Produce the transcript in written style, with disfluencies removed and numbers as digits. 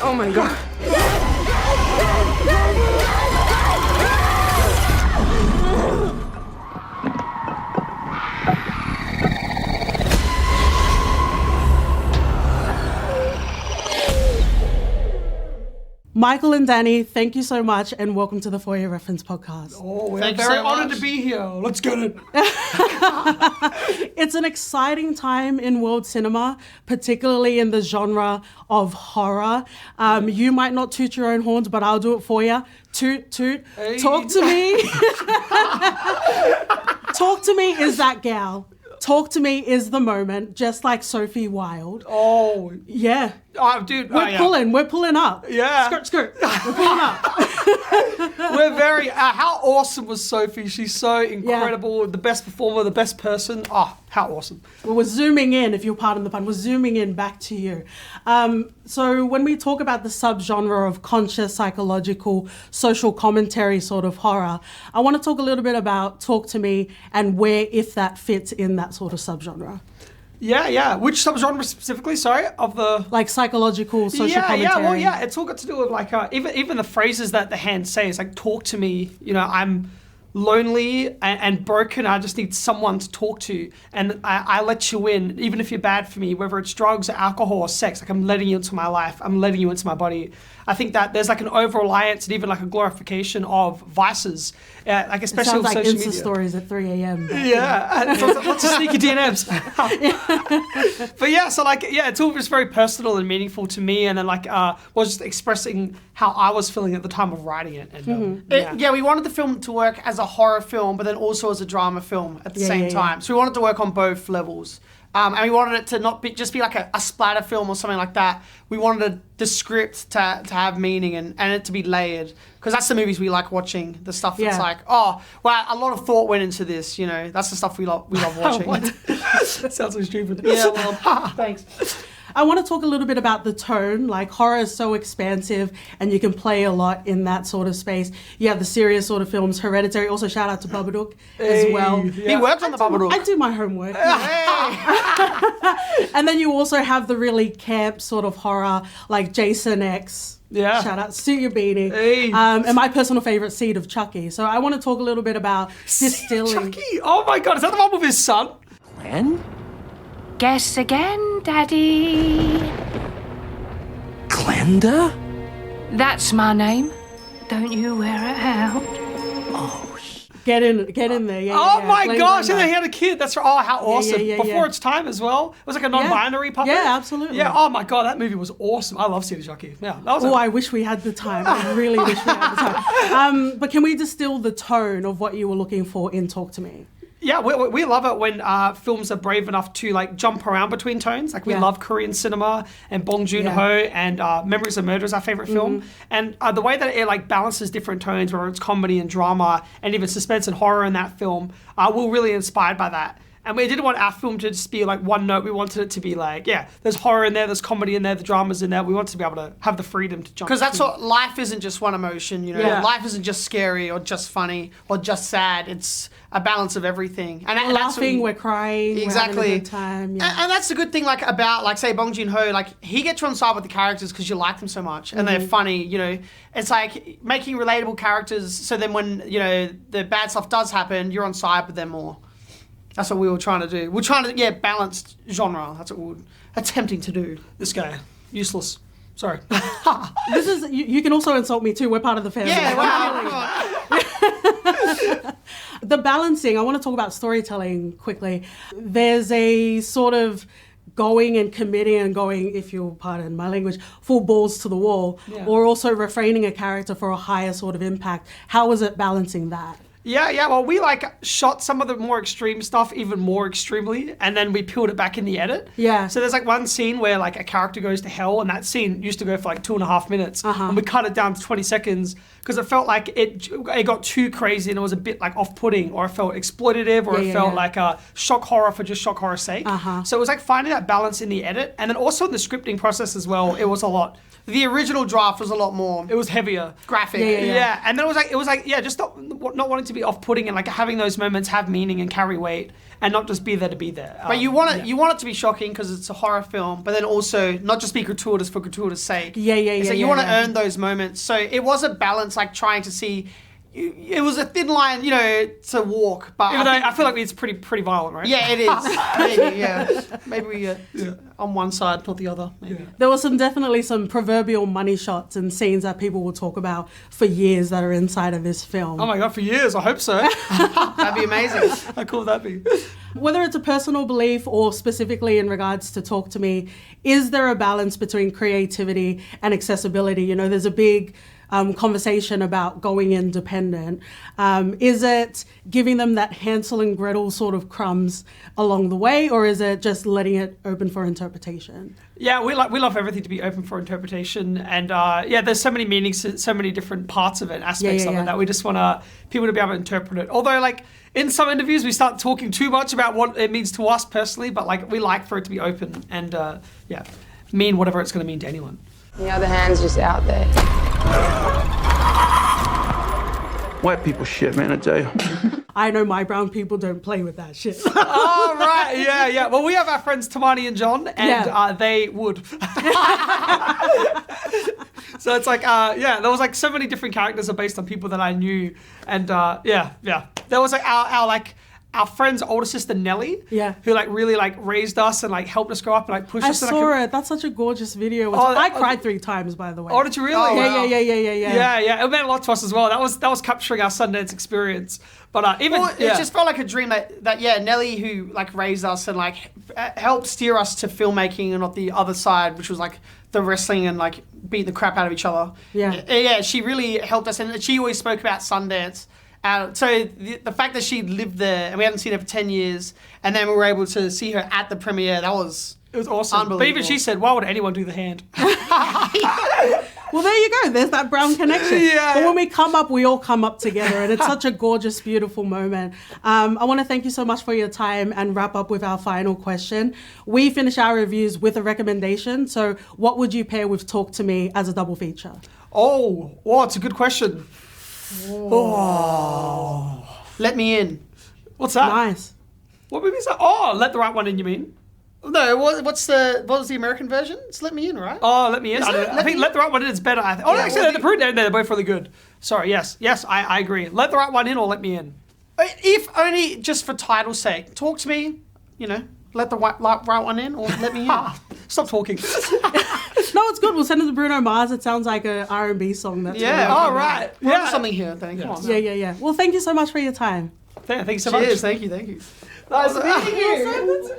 Oh my god. Michael and Danny, thank you so much, and welcome to the For Your Reference podcast. Oh, we're Thanks very so honored much. to be here. Let's get it. It's an exciting time in world cinema, particularly in the genre of horror. You might not toot your own horns, but I'll do it for you. Toot, toot. Hey. Talk to me. Talk to me is that gal. Talk to me is the moment, just like Sophie Wilde. Oh, Yeah. dude. We're pulling up. Yeah. Skirt, skirt. We're pulling up. We're very, how awesome was Sophie? She's so incredible, the best performer, the best person. Oh, how awesome. Well, we're zooming in, if you'll pardon the pun, we're zooming in back to you. So when we talk about the subgenre of conscious, psychological, social commentary sort of horror, I want to talk a little bit about Talk to Me and where, if that fits in that sort of subgenre. Yeah. Which subgenre specifically, sorry, of the... Like psychological, social commentary. It's all got to do with like, even the phrases that the hand says, like, talk to me, I'm lonely and broken. I just need someone to talk to, and I let you in, even if you're bad for me, whether it's drugs or alcohol or sex. Like, I'm letting you into my life. I'm letting you into my body. I think that there's like an over-reliance and even like a glorification of vices, like It especially sounds with like social Insta media. stories at 3 a.m. Yeah, lots of sneaky DMs. But yeah, so like, it's all just very personal and meaningful to me, and then like, was just expressing how I was feeling at the time of writing it. And We wanted the film to work as a horror film, but then also as a drama film at the same time. Yeah. So we wanted to work on both levels. And we wanted it to not be just be like a splatter film or something like that. We wanted the script to have meaning and it to be layered. Because that's the movies we like watching. The stuff that's like, oh, well, a lot of thought went into this, That's the stuff we love watching. Sounds so stupid. Yeah, well, thanks. I want to talk a little bit about the tone. Like, horror is so expansive and you can play a lot in that sort of space. You have the serious sort of films, Hereditary. Also, shout out to Babadook as well. He worked on the Babadook. I do my homework. And then you also have the really camp sort of horror, like Jason X. Yeah. Shout out to your beanie. Hey. And my personal favorite, Seed of Chucky. So I want to talk a little bit about distilling. Chucky! Oh my god, is that the one with his son? Glenn? Guess again, Daddy. Glenda? That's my name. Don't you wear it out. Get in there. Yeah, Oh yeah. my Glenn gosh, and Glenda. then he had a kid. That's right. Oh, how awesome. yeah. Before its time as well. It was like a non-binary puppet. Yeah, absolutely. Yeah, oh my god, that movie was awesome. I love City Chucky. Yeah, that was I wish we had the time. I really wish we had the time. But can we distill the tone of what you were looking for in Talk to Me? Yeah, we love it when films are brave enough to like jump around between tones. Like we love Korean cinema and Bong Joon-ho and Memories of Murder is our favorite film. And the way that it like balances different tones, whether it's comedy and drama and even suspense and horror in that film, we're really inspired by that. And we didn't want our film to just be like one note. We wanted it to be like, there's horror in there, there's comedy in there, the drama's in there. We wanted to be able to have the freedom to jump. Because that's what life isn't just one emotion, Yeah. Life isn't just scary or just funny or just sad. It's a balance of everything. And We're laughing, we're crying, exactly. we're having a good time. Yeah. And that's the good thing, like about like say Bong Joon-ho, like he gets you on side with the characters because you like them so much and they're funny. It's like making relatable characters. So then when the bad stuff does happen, you're on side with them more. That's what we were trying to do. We're trying to balanced genre. That's what we're attempting to do. This guy, useless. Sorry. This is you can also insult me too. We're part of the family. Yeah, wow. The balancing, I want to talk about storytelling quickly. There's a sort of going and committing and going, if you'll pardon my language, full balls to the wall, or also refraining a character for a higher sort of impact. How was it balancing that? Yeah. Well, we like shot some of the more extreme stuff even more extremely, and then we peeled it back in the edit. Yeah. So there's like one scene where like a character goes to hell, and that scene used to go for like 2.5 minutes, and we cut it down to 20 seconds because it felt like it got too crazy and it was a bit like off-putting, or it felt exploitative, or it felt like a shock horror for just shock horror sake. So it was like finding that balance in the edit, and then also in the scripting process as well. It was a lot. the original draft was a lot more It was heavier. graphic. Yeah. And then it was like, just not wanting to be off-putting and like having those moments have meaning and carry weight and not just be there to be there. But you want it to be shocking because it's a horror film, but then also not just be gratuitous for gratuitous sake. Yeah. So you want to earn those moments. So it was a balance, like trying to see. It was a thin line, to walk. But Even though I feel like it's pretty violent, right? yeah, it is. Maybe, yeah. Maybe we on one side, not the other. Maybe. There was definitely some proverbial money shots and scenes that people will talk about for years that are inside of this film. Oh my god, for years, I hope so. That'd be amazing. How cool would that be? Whether it's a personal belief or specifically in regards to Talk to Me, is there a balance between creativity and accessibility? There's a big conversation about going independent. Is it giving them that Hansel and Gretel sort of crumbs along the way, or is it just letting it open for interpretation? Yeah, we love everything to be open for interpretation, and there's so many meanings, so many different parts of it, aspects of it that we just want people to be able to interpret it. Although, like in some interviews, we start talking too much about what it means to us personally, but like we like for it to be open and mean whatever it's going to mean to anyone. The other hand's just out there. White people shit, man, I tell you. I know my brown people don't play with that shit. Oh, right. Yeah. Well, we have our friends Tamani and John, and they would. So it's like, there was like so many different characters are based on people that I knew. And there was like our friend's older sister Nellie, who like really like raised us and like helped us grow up and like pushed I us. saw it. That's such a gorgeous video. I cried 3 times, by the way. Oh, did you really? Oh, wow. Yeah. It meant a lot to us as well. That was capturing our Sundance experience. But it just felt like a dream that Nelly, who like raised us and like helped steer us to filmmaking and not the other side, which was like the wrestling and like beating the crap out of each other. Yeah, she really helped us, and she always spoke about Sundance. So the fact that she lived there and we hadn't seen her for 10 years, and then we were able to see her at the premiere, it was awesome. Unbelievable. But even she said, why would anyone do the hand? Well, there you go. There's that brown connection. Yeah. But when we come up, we all come up together, and it's such a gorgeous, beautiful moment. I want to thank you so much for your time and wrap up with our final question. We finish our reviews with a recommendation. So what would you pair with Talk to Me as a double feature? Oh, it's a good question. Let Me In. What's that? Nice. What movie is that? Oh, Let the Right One In, you mean? No, what was the American version? It's Let Me In, right? Oh, Let Me In. Is it? I think Let the Right One In is better. Actually, they're both really good. Sorry, yes, I agree. Let the Right One In or Let Me In? If only just for title's sake. Talk to Me, let the right one in or Let Me In. Stop talking. No, it's good. We'll send it to Bruno Mars. It sounds like an R&B song. That's Yeah. really All right. We're onto something here, then. Come on. Yeah. Well, thank you so much for your time. Thank you so much. Cheers. Thank you. Nice meeting you.